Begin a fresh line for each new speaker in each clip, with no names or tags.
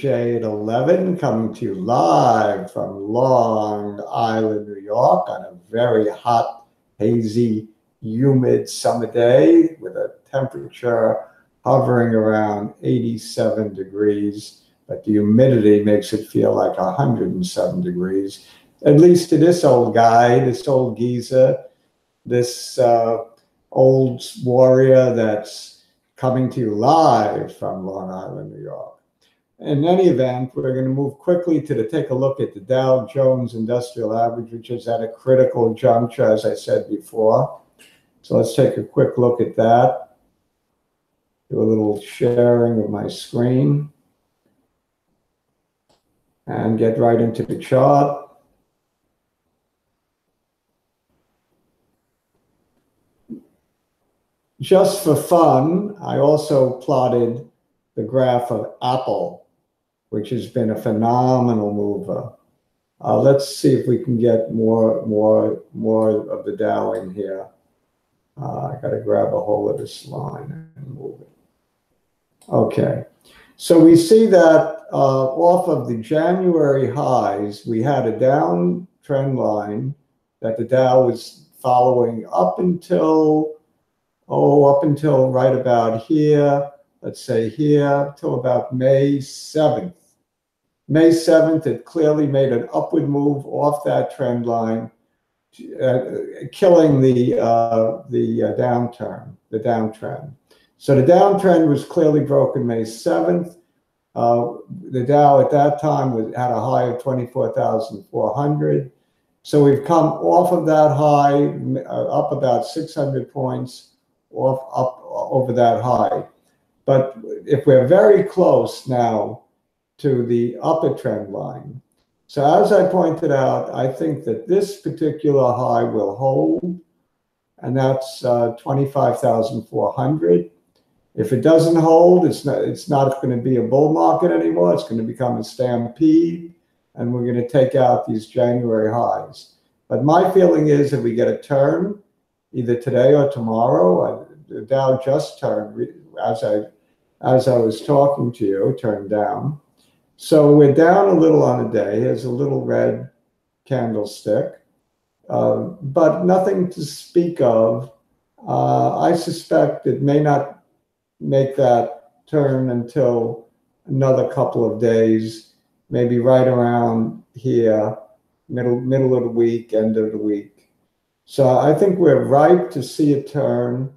J at 11, coming to you live from Long Island, New York, on a very hot, hazy, humid summer day with a temperature hovering around 87 degrees, but the humidity makes it feel like 107 degrees, at least to this old guy, this old geezer, this old warrior that's coming to you live from Long Island, New York. In any event, we're going to move quickly to take a look at the Dow Jones Industrial Average, which is at a critical juncture, as I said before. So let's take a quick look at that. Do a little sharing of my screen and get right into the chart. Just for fun, I also plotted the graph of Apple, which has been a phenomenal mover. Let's see if we can get more of the Dow in here. I got to grab a hold of this line and move it. Okay, so we see that off of the January highs, we had a down trend line that the Dow was following up until right about here. Let's say here till about May 7th. May 7th, it clearly made an upward move off that trend line, killing the downtrend. So the downtrend was clearly broken May 7th. The Dow at that time had a high of 24,400. So we've come off of that high, up about 600 points, up over that high. But if we're very close now to the upper trend line. So as I pointed out, I think that this particular high will hold, and that's 25,400. If it doesn't hold, it's not going to be a bull market anymore. It's going to become a stampede, and we're going to take out these January highs. But my feeling is if we get a turn, either today or tomorrow, the Dow just turned, as I was talking to you, turned down. So we're down a little on a day. Here's a little red candlestick, but nothing to speak of. I suspect it may not make that turn until another couple of days, maybe right around here, middle of the week, end of the week. So I think we're ripe to see a turn,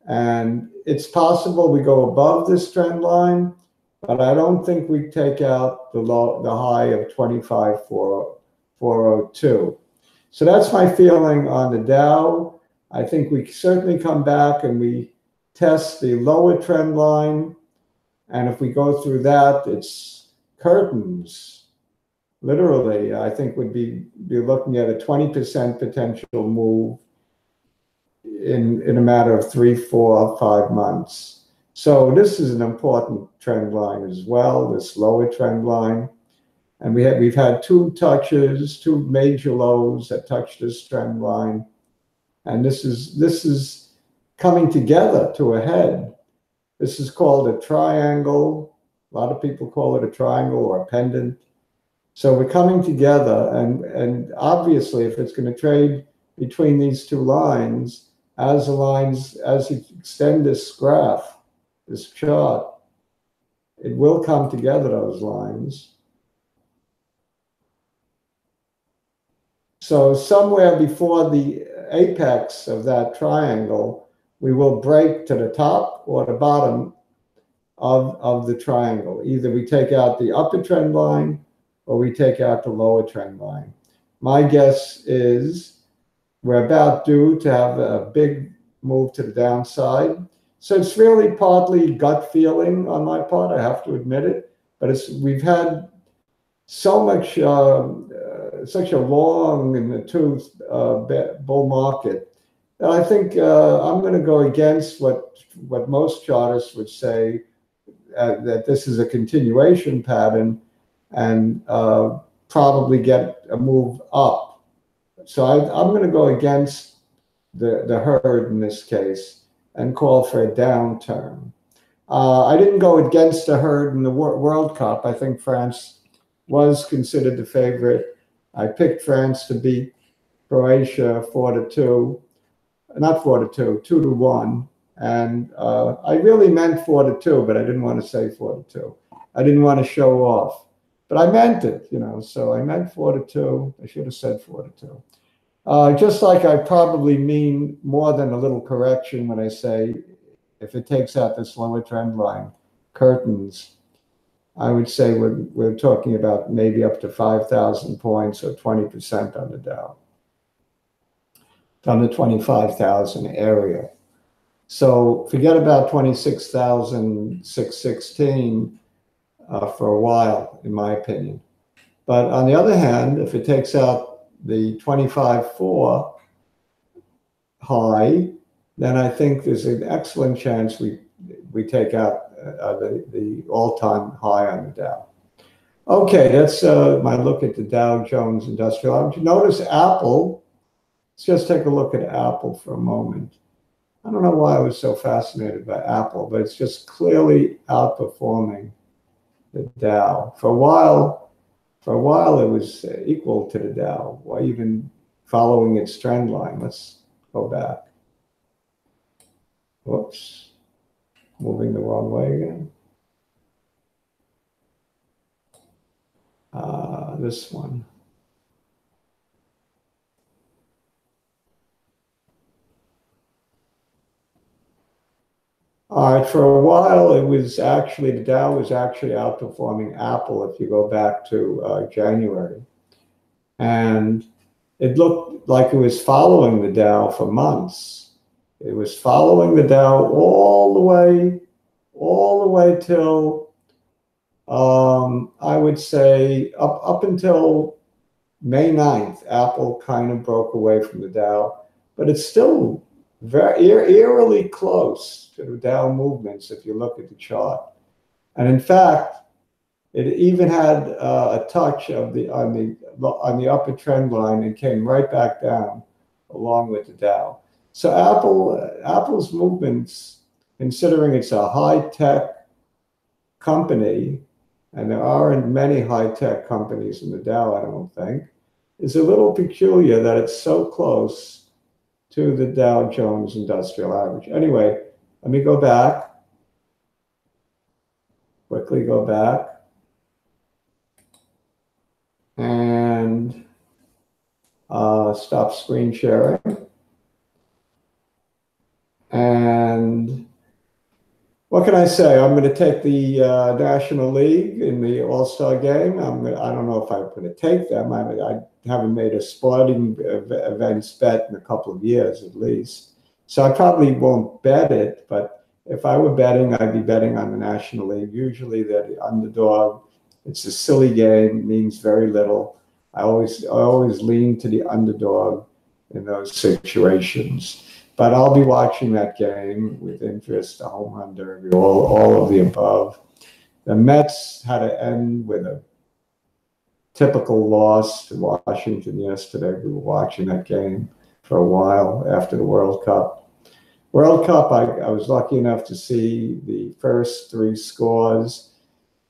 and it's possible we go above this trend line, but I don't think we take out the high of 25,402. So that's my feeling on the Dow. I think we certainly come back and we test the lower trend line. And if we go through that, it's curtains. Literally, I think we'd be looking at a 20% potential move in a matter of 3, 4, 5 months. So this is an important trend line as well, this lower trend line. And we've had two major lows that touch this trend line. And this is coming together to a head. This is called a triangle. A lot of people call it a triangle or a pendant. So we're coming together, and obviously if it's going to trade between these two lines, as you extend this graph, this chart, it will come together, those lines. So somewhere before the apex of that triangle, we will break to the top or the bottom of the triangle. Either we take out the upper trend line or we take out the lower trend line. My guess is we're about due to have a big move to the downside. So it's really partly gut feeling on my part, I have to admit it. But we've had so much, such a long in the tooth bull market that I think I'm going to go against what most chartists would say, that this is a continuation pattern and probably get a move up. So I'm going to go against the herd in this case and call for a downturn. I didn't go against the herd in the World Cup. I think France was considered the favorite. I picked France to beat Croatia 4-2, not 4-2, 2-1. And I really meant 4-2, but I didn't want to say 4-2. I didn't want to show off, but I meant it, you know. So I meant 4-2. I should have said 4-2. Just like I probably mean more than a little correction when I say, if it takes out this lower trend line, curtains, I would say we're talking about maybe up to 5,000 points or 20% on the Dow, on the 25,000 area. So forget about 26,616 for a while, in my opinion. But on the other hand, if it takes out the 25.4 high, then I think there's an excellent chance we take out the all-time high on the Dow. Okay, that's my look at the Dow Jones Industrial Average. Notice Apple. Let's just take a look at Apple for a moment. I don't know why I was so fascinated by Apple, but it's just clearly outperforming the Dow. For a while it was equal to the Dow, or even following its trend line. Let's go back. Whoops, moving the wrong way again. This one. All right, for a while, it was actually, the Dow was actually outperforming Apple if you go back to January. And it looked like it was following the Dow for months. It was following the Dow all the way till, I would say, up until May 9th, Apple kind of broke away from the Dow, but it's still very eerily close to the Dow movements if you look at the chart. And in fact, it even had a touch of on the upper trend line and came right back down along with the Dow. So Apple's movements, considering it's a high-tech company, and there aren't many high-tech companies in the Dow, I don't think, is a little peculiar that it's so close to the Dow Jones Industrial Average. Anyway, let me go back. Quickly go back. And stop screen sharing. And what can I say? I'm going to take the National League in the All-Star game. I don't know if I'm going to take them. I haven't made a sporting events bet in a couple of years at least. So I probably won't bet it, but if I were betting, I'd be betting on the National League. Usually they're the underdog. It's a silly game, means very little. I always lean to the underdog in those situations. But I'll be watching that game with interest, a home run derby, all of the above. The Mets had to end with a typical loss to Washington yesterday. We were watching that game for a while after the World Cup. World Cup, I was lucky enough to see the first 3 scores.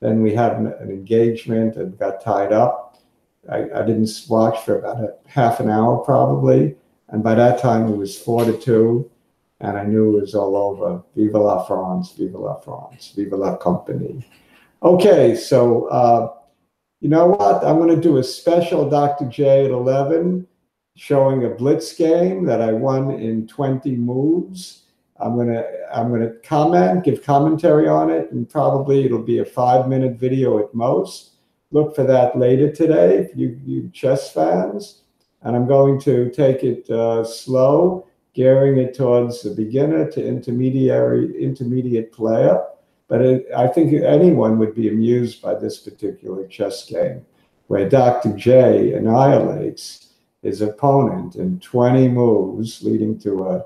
Then we had an engagement and got tied up. I didn't watch for about a half an hour probably. And by that time it was 4-2. And I knew it was all over. Vive la France, vive la France, vive la compagnie. Okay, so you know what? I'm going to do a special Dr. J at 11 showing a blitz game that I won in 20 moves. I'm going to comment, give commentary on it, and probably it'll be a 5-minute video at most. Look for that later today, you chess fans. And I'm going to take it slow, gearing it towards the beginner to intermediate player. But I think anyone would be amused by this particular chess game, where Dr. J annihilates his opponent in 20 moves, leading to a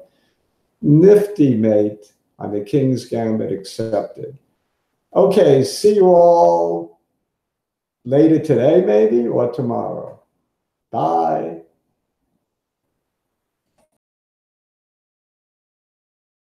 nifty mate on the King's Gambit accepted. Okay, see you all later today, maybe, or tomorrow. Bye.